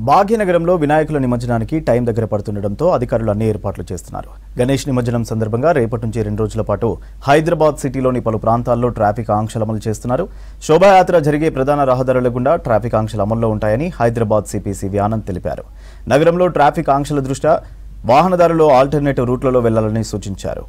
భాగ్యనగరంలో వినాయకుల నిమజ్జనానికి టైం దగ్గర పడుతుండటంతో అధికారులు అన్ని ఏర్పాట్లు చేస్తున్నారు. గణేష్ నిమజ్జనం సందర్భంగా రేపటి నుంచి 2 రోజుల పాటు హైదరాబాద్ సిటీలోని పలు ప్రాంతాల్లో ట్రాఫిక్ ఆంక్షలు అమలు చేస్తున్నారు. శోభాయాత్ర జరిగే ప్రధాన రహదారుల గుండా ట్రాఫిక్ ఆంక్షలు అమల్లో ఉంటాయని హైదరాబాద్ సిపి సివి ఆనంద్ తెలిపారు. నగరంలో ట్రాఫిక్ ఆంక్షల దృష్ట్యా వాహనదారులు ఆల్టర్నేటివ్ రూట్లలో వెళ్లాలని సూచించారు.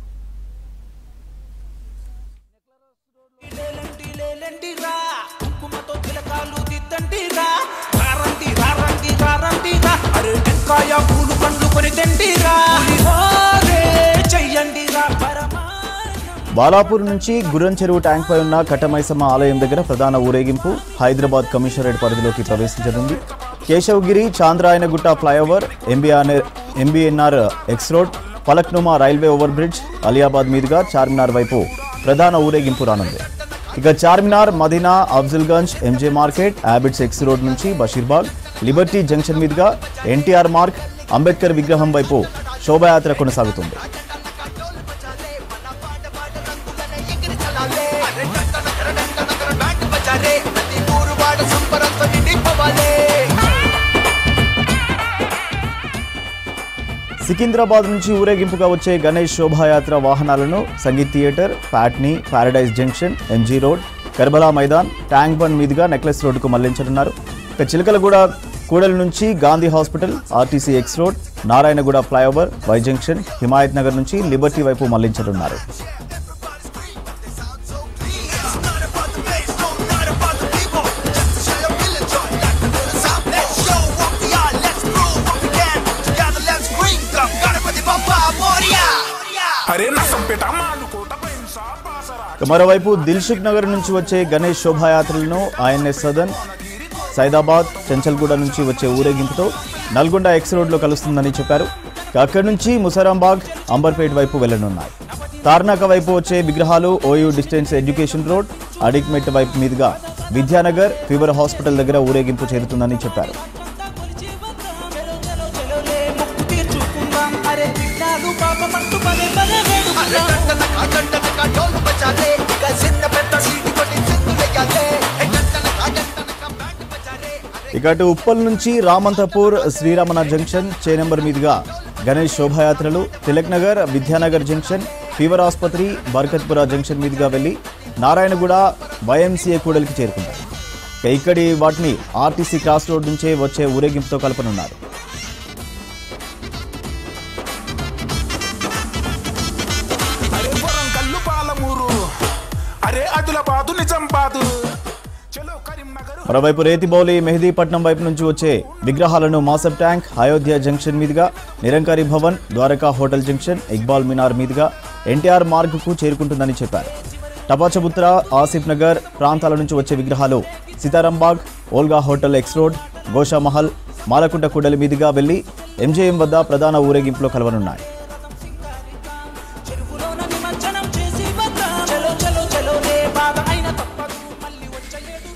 బాలాపూర్ నుంచి గుర్రం చెరువు ట్యాంక్ పై ఉన్న కట్టమైసమ్మ ఆలయం దగ్గర ప్రధాన ఊరేగింపు హైదరాబాద్ కమిషనరేట్ పరిధిలోకి ప్రవేశించనుంది. Keshavagiri Chandrayangutta flyover, MBNR X road, Falaknuma railway over bridge, Aliabad మీదుగా చార్మినార్ వైపు ప్రధాన ఊరేగింపు రానుంది. ఇక Charminar, Madina, Afzalgunj, MJ market, Abids X road నుంచి బషీర్బాగ్, లిబర్టీ జంక్షన్ మీదుగా ఎన్టీఆర్ మార్గ్, అంబేద్కర్ విగ్రహం వైపు శోభాయాత్ర కొనసాగుతుంది. సికింద్రాబాద్ నుంచి ఊరేగింపుగా వచ్చే గణేష్ శోభాయాత్ర వాహనాలను Sangeet theatre, Patny, Paradise junction, MG road, Karbala Maidan, tank bund మీదుగా నెక్లెస్ రోడ్డుకు మళ్లించనున్నారు. ఇక చిలకలగూడ కూడల నుంచి Gandhi hospital, RTC X road, Narayanguda flyover, Y junction, Himayat Nagar నుంచి లిబర్టీ వైపు మళ్లించనున్నారు. మరోవైపు దిల్సుఖ్ నగర్ నుంచి వచ్చే గణేష్ శోభాయాత్రలను ఐఎన్ఎస్ సదన్, సైదాబాద్, చెంచల్గూడ నుంచి వచ్చే ఊరేగింపుతో నల్గొండ ఎక్స్ రోడ్లో కలుస్తుందని చెప్పారు. అక్కడి నుంచి ముసరాంబాగ్, అంబర్పేట్ వైపు వెళ్లనున్నాయి. తార్నాక వైపు వచ్చే విగ్రహాలు OU distance education road, Adikmet వైపు మీదుగా విద్యానగర్, ఫీవర్ హాస్పిటల్ దగ్గర ఊరేగింపు చేరుతుందని చెప్పారు. ఇక అటు ఉప్పల్ నుంచి రామంతపూర్, శ్రీరామన జంక్షన్, చేనంబర్ మీదుగా గణేష్ శోభాయాత్రలు తిలక్ నగర్, విద్యానగర్ జంక్షన్, ఫీవర్ ఆసుపత్రి, బర్కత్పుర జంక్షన్ మీదుగా వెళ్లి నారాయణగూడ, వైఎంసీఏ కూడలికి చేరుకుంటారు. ఇక్కడి వాటిని ఆర్టీసీ క్రాస్ రోడ్ నుంచే వచ్చే ఊరేగింపుతో కలపనున్నారు. మరోవైపు రేతిబౌలి, మెహదీపట్నం వైపు నుంచి వచ్చే విగ్రహాలను మాసబ్ ట్యాంక్, అయోధ్య జంక్షన్ మీదుగా నిరంకారి భవన్, ద్వారకా హోటల్ జంక్షన్, ఇక్బాల్ మినార్ మీదుగా ఎన్టీఆర్ మార్గ్కు చేరుకుంటుందని చెప్పారు. టపాచబుత్ర, ఆసిఫ్ నగర్ ప్రాంతాల నుంచి వచ్చే విగ్రహాలు Sitarambagh, Olga hotel X road, Goshamahal, Malakunta కూడలి మీదుగా వెళ్లి ఎంజేఎం వద్ద ప్రధాన ఊరేగింపులో కలవనున్నాయి.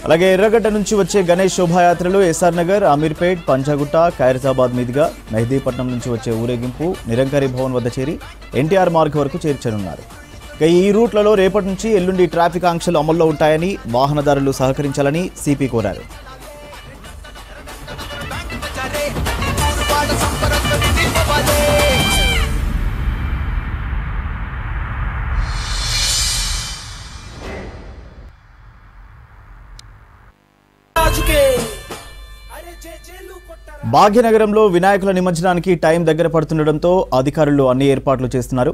అలాగే ఎర్రగడ్డ నుంచి వచ్చే గణేష్ శోభాయాత్రలు ఎస్ఆర్ నగర్, అమీర్పేట్, పంజాగుట్ట, ఖైరతాబాద్ మీదుగా మెహదీపట్నం నుంచి వచ్చే ఊరేగింపు నిరంకారి భవన్ వద్ద చేరి ఎన్టీఆర్ మార్గ్ వరకు చేర్చనున్నారు. ఇక ఈ రూట్లలో రేపటి నుంచి ఎల్లుండి ట్రాఫిక్ ఆంక్షలు అమల్లో ఉంటాయని వాహనదారులు సహకరించాలని సిపి కోరారు. భాగ్యనగరంలో వినాయకుల నిమజ్జనానికి టైం దగ్గర పడుతుండటంతో అధికారులు అన్ని ఏర్పాట్లు చేస్తున్నారు.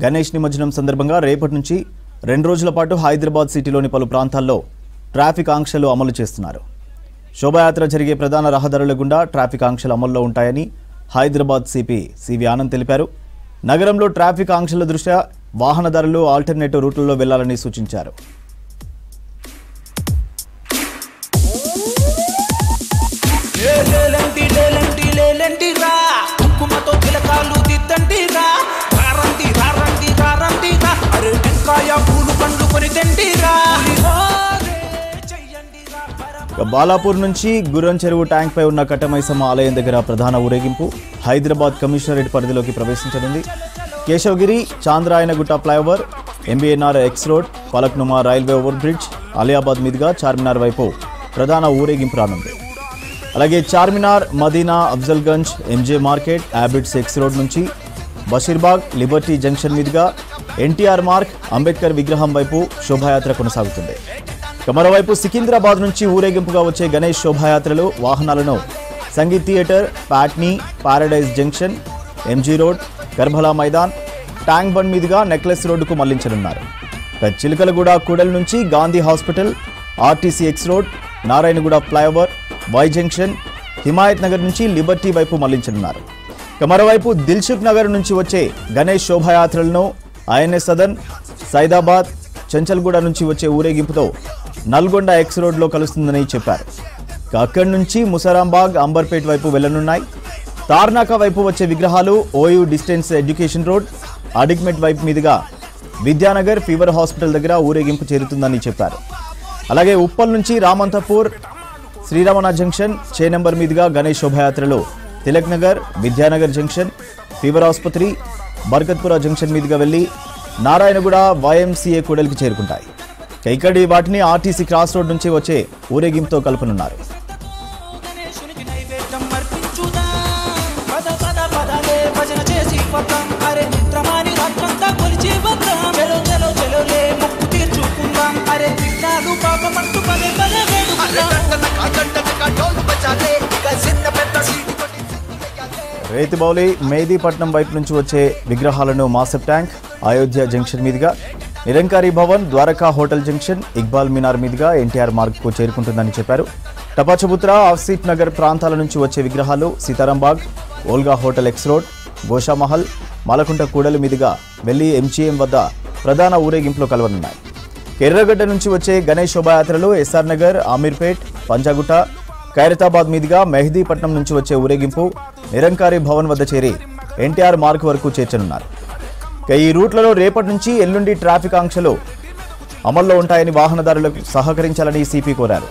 గణేష్ నిమజ్జనం సందర్భంగా రేపటి నుంచి 2 రోజుల పాటు హైదరాబాద్ సిటీలోని పలు ప్రాంతాల్లో ట్రాఫిక్ ఆంక్షలు అమలు చేస్తున్నారు. శోభాయాత్ర జరిగే ప్రధాన రహదారుల గుండా ట్రాఫిక్ ఆంక్షలు అమల్లో ఉంటాయని హైదరాబాద్ సిపి సివి ఆనంద్ తెలిపారు. నగరంలో ట్రాఫిక్ ఆంక్షల దృష్ట్యా వాహనదారులు ఆల్టర్నేటివ్ రూట్లలో వెళ్లాలని సూచించారు. బాలాపూర్ నుంచి గుర్రం చెరువు ట్యాంక్ పై ఉన్న కట్టమైసమ్మ ఆలయం దగ్గర ప్రధాన ఊరేగింపు హైదరాబాద్ కమిషనరేట్ పరిధిలోకి ప్రవేశించనుంది. Keshavagiri, Chandrayangutta flyover, MBNR X road, Falaknuma railway over bridge, Aliabad మీదుగా చార్మినార్ వైపు ప్రధాన ఊరేగింపు రానుంది. అలాగే Charminar, Madina, Afzalgunj, MJ market, Abids X road నుంచి బషీర్బాగ్, లిబర్టీ జంక్షన్ మీదుగా ఎన్టీఆర్ మార్గ్, అంబేద్కర్ విగ్రహం వైపు శోభాయాత్ర కొనసాగుతుంది. మరోవైపు సికింద్రాబాద్ నుంచి ఊరేగింపుగా వచ్చే గణేష్ శోభాయాత్రలో వాహనాలను Sangeet theatre, Patny, Paradise junction, MG road, Karbala Maidan, tank bund మీదుగా నెక్లెస్ రోడ్డుకు మళ్లించనున్నారు. చిలకలగూడ, కూడల్ నుంచి Gandhi hospital, RTC X road, Narayanguda flyover, Y junction, Himayat Nagar నుంచి లిబర్టీ వైపు మళ్లించనున్నారు. మరోవైపు దిల్సుఖ్ నగర్ నుంచి వచ్చే గణేష్ శోభాయాత్రలను ఐఎన్ఎస్ సదన్, సైదాబాద్, చెంచల్గూడ నుంచి వచ్చే ఊరేగింపుతో నల్గొండ ఎక్స్ రోడ్లో కలుస్తుందని చెప్పారు. అక్కడి నుంచి ముసరాంబాగ్, అంబర్పేట్ వైపు వెళ్లనున్నాయి. తార్నాక వైపు వచ్చే విగ్రహాలు ఓయూ డిస్టెన్స్ ఎడ్యుకేషన్ రోడ్, అడిగ్మెట్ వైపు మీదుగా విద్యానగర్, ఫీవర్ హాస్పిటల్ దగ్గర ఊరేగింపు చేరుతుందని చెప్పారు. అలాగే ఉప్పల్ నుంచి రామంతపూర్, శ్రీరమణ జంక్షన్, చే నెంబర్ మీదుగా గణేష్ శోభాయాత్రలో తిలక్ నగర్, విద్యానగర్ జంక్షన్, ఫీవర్ ఆసుపత్రి, బర్కత్పుర జంక్షన్ మీదుగా వెళ్లి నారాయణగూడ, వైఎంసీఏ కూడలికి చేరుకుంటాయి. ఇక్కడి వాటిని ఆర్టీసీ క్రాస్ రోడ్ నుంచి వచ్చే ఊరేగింపుతో కలుపనున్నారు. రేతిబౌలి, మెహదీపట్నం వైపు నుంచి వచ్చే విగ్రహాలను మాసప్ ట్యాంక్, అయోధ్య జంక్షన్ మీదుగా నిరంకారీ భవన్, ద్వారకా హోటల్ జంక్షన్, ఇక్బాల్ మినార్ మీదుగా ఎన్టీఆర్ మార్గ్కు చేరుకుంటుందని చెప్పారు. టపాచబుత్రా, ఆఫ్సీట్ నగర్ ప్రాంతాల నుంచి వచ్చే విగ్రహాలు Sitarambagh, Olga hotel X road, Goshamahal, Malakunta కూడలి మీదుగా వెళ్లి ఎంజీఎం వద్ద ప్రధాన ఊరేగింపులో కలవనున్నాయి. ఎర్రగడ్డ నుంచి వచ్చే గణేష్ శోభాయాత్రలు ఎస్ఆర్ నగర్, ఆమీర్పేట్, పంజాగుట్ట, ఖైరతాబాద్ మీదుగా మెహదీపట్నం నుంచి వచ్చే ఊరేగింపు నిరంకారీ భవన్ వద్ద చేరి ఎన్టీఆర్ మార్గ్ వరకు చేర్చనున్నారు. ఈ రూట్లలో రేపటి నుంచి ఎల్లుండి ట్రాఫిక్ ఆంక్షలు అమల్లో ఉంటాయని వాహనదారులకు సహకరించాలని సిపి కోరారు.